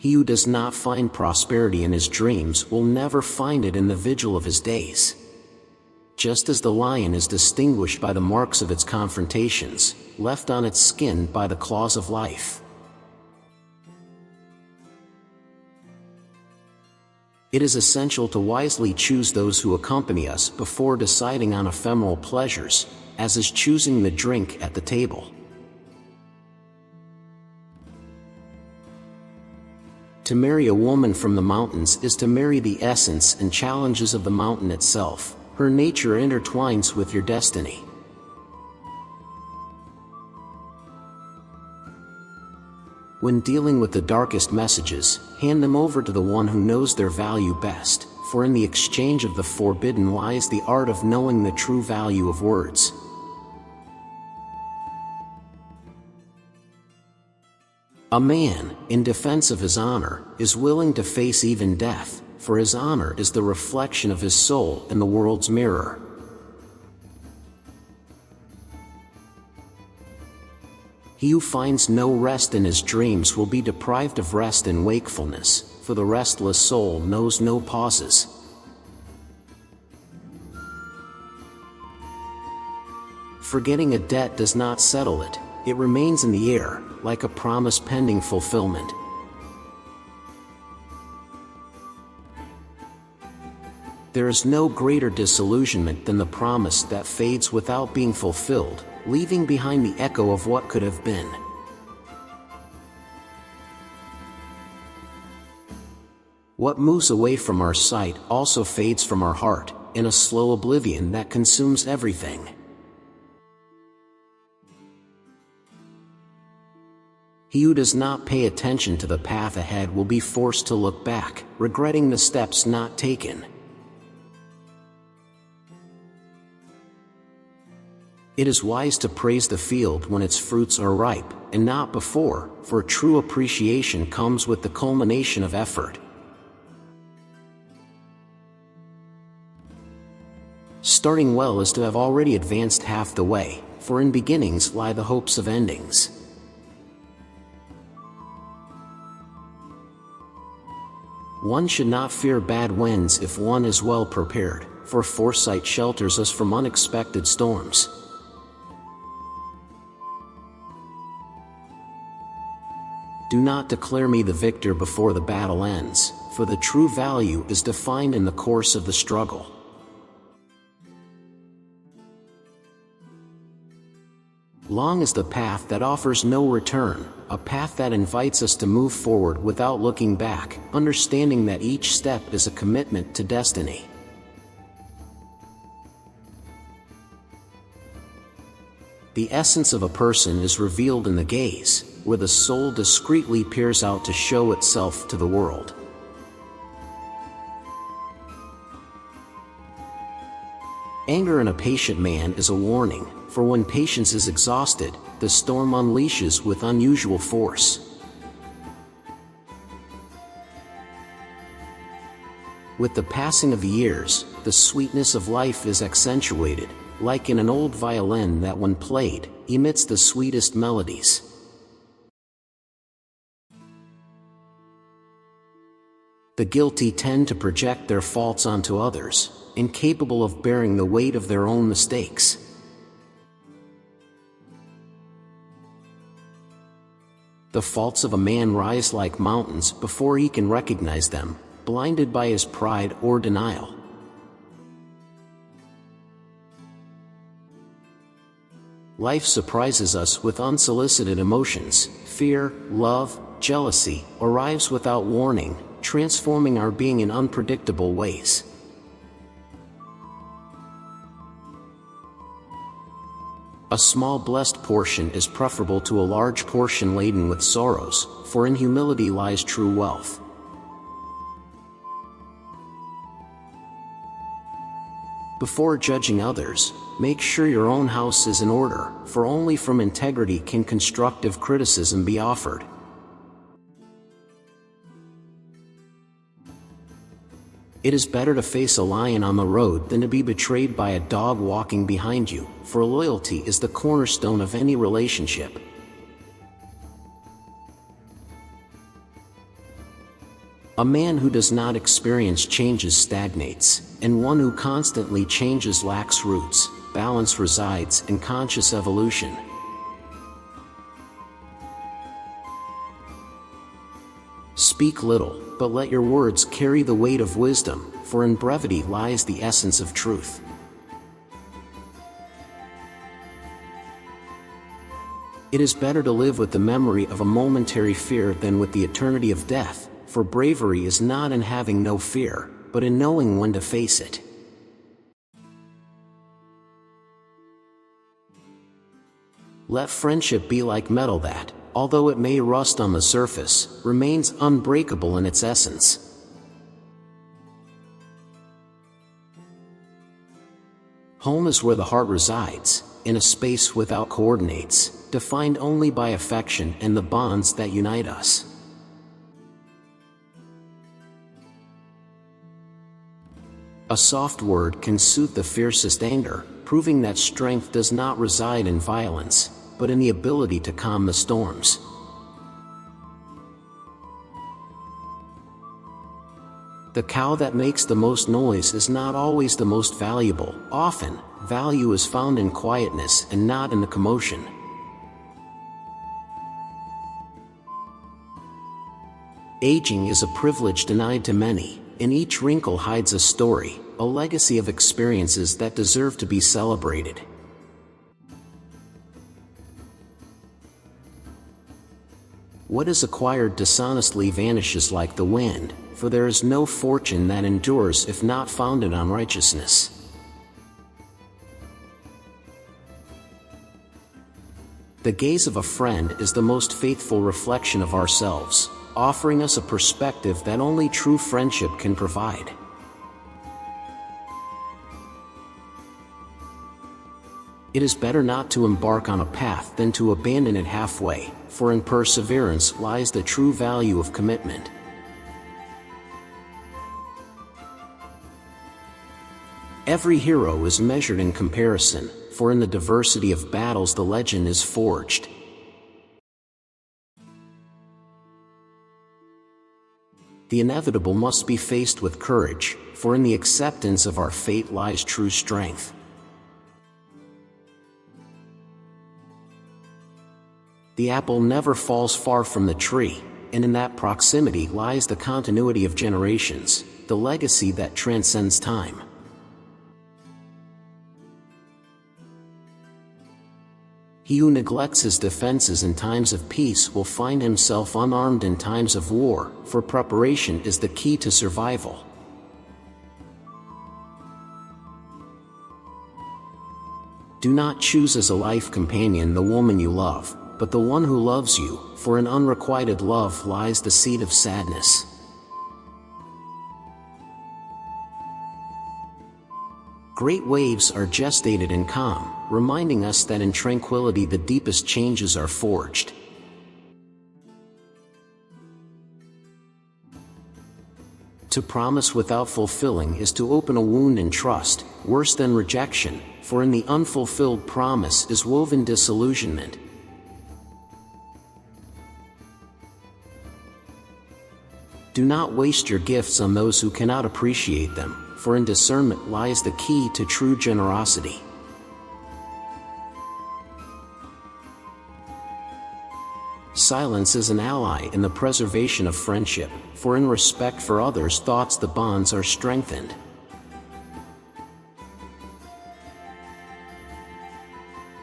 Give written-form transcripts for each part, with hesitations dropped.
He who does not find prosperity in his dreams will never find it in the vigil of his days. Just as the lion is distinguished by the marks of its confrontations, left on its skin by the claws of life. It is essential to wisely choose those who accompany us before deciding on ephemeral pleasures, as is choosing the drink at the table. To marry a woman from the mountains is to marry the essence and challenges of the mountain itself. Her nature intertwines with your destiny. When dealing with the darkest messages, hand them over to the one who knows their value best, for in the exchange of the forbidden lies the art of knowing the true value of words. A man, in defense of his honor, is willing to face even death, for his honor is the reflection of his soul in the world's mirror. He who finds no rest in his dreams will be deprived of rest in wakefulness, for the restless soul knows no pauses. Forgetting a debt does not settle it, it remains in the air, like a promise pending fulfillment. There is no greater disillusionment than the promise that fades without being fulfilled, leaving behind the echo of what could have been. What moves away from our sight also fades from our heart, in a slow oblivion that consumes everything. He who does not pay attention to the path ahead will be forced to look back, regretting the steps not taken. It is wise to praise the field when its fruits are ripe, and not before, for true appreciation comes with the culmination of effort. Starting well is to have already advanced half the way, for in beginnings lie the hopes of endings. One should not fear bad winds if one is well prepared, for foresight shelters us from unexpected storms. Do not declare me the victor before the battle ends, for the true value is defined in the course of the struggle. Long is the path that offers no return, a path that invites us to move forward without looking back, understanding that each step is a commitment to destiny. The essence of a person is revealed in the gaze, where the soul discreetly peers out to show itself to the world. Anger in a patient man is a warning, for when patience is exhausted, the storm unleashes with unusual force. With the passing of the years, the sweetness of life is accentuated, like in an old violin that when played, emits the sweetest melodies. The guilty tend to project their faults onto others, incapable of bearing the weight of their own mistakes. The faults of a man rise like mountains before he can recognize them, blinded by his pride or denial. Life surprises us with unsolicited emotions. Fear, love, jealousy arrives without warning, transforming our being in unpredictable ways. A small blessed portion is preferable to a large portion laden with sorrows, for in humility lies true wealth. Before judging others, make sure your own house is in order, for only from integrity can constructive criticism be offered. It is better to face a lion on the road than to be betrayed by a dog walking behind you, for loyalty is the cornerstone of any relationship. A man who does not experience changes stagnates, and one who constantly changes lacks roots. Balance resides in conscious evolution. Speak little, but let your words carry the weight of wisdom, for in brevity lies the essence of truth. It is better to live with the memory of a momentary fear than with the eternity of death, for bravery is not in having no fear, but in knowing when to face it. Let friendship be like metal that, although it may rust on the surface, remains unbreakable in its essence. Home is where the heart resides, in a space without coordinates, defined only by affection and the bonds that unite us. A soft word can soothe the fiercest anger, proving that strength does not reside in violence, but in the ability to calm the storms. The cow that makes the most noise is not always the most valuable. Often, value is found in quietness and not in the commotion. Aging is a privilege denied to many, and each wrinkle hides a story, a legacy of experiences that deserve to be celebrated. What is acquired dishonestly vanishes like the wind, for there is no fortune that endures if not founded on righteousness. The gaze of a friend is the most faithful reflection of ourselves, offering us a perspective that only true friendship can provide. It is better not to embark on a path than to abandon it halfway, for in perseverance lies the true value of commitment. Every hero is measured in comparison, for in the diversity of battles the legend is forged. The inevitable must be faced with courage, for in the acceptance of our fate lies true strength. The apple never falls far from the tree, and in that proximity lies the continuity of generations, the legacy that transcends time. He who neglects his defenses in times of peace will find himself unarmed in times of war, for preparation is the key to survival. Do not choose as a life companion the woman you love, but the one who loves you, for in unrequited love lies the seed of sadness. Great waves are gestated in calm, reminding us that in tranquility the deepest changes are forged. To promise without fulfilling is to open a wound in trust, worse than rejection, for in the unfulfilled promise is woven disillusionment. Do not waste your gifts on those who cannot appreciate them, for in discernment lies the key to true generosity. Silence is an ally in the preservation of friendship, for in respect for others' thoughts the bonds are strengthened.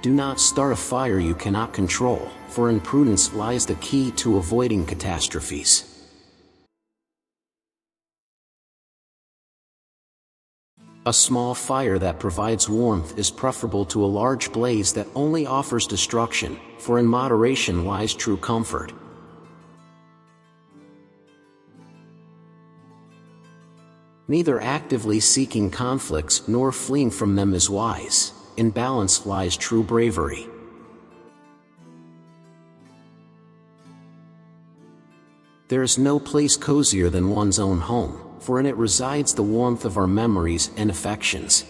Do not start a fire you cannot control, for in prudence lies the key to avoiding catastrophes. A small fire that provides warmth is preferable to a large blaze that only offers destruction, for in moderation lies true comfort. Neither actively seeking conflicts nor fleeing from them is wise. In balance lies true bravery. There is no place cozier than one's own home, for in it resides the warmth of our memories and affections.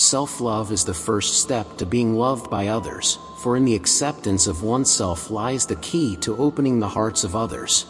Self-love is the first step to being loved by others, for in the acceptance of oneself lies the key to opening the hearts of others.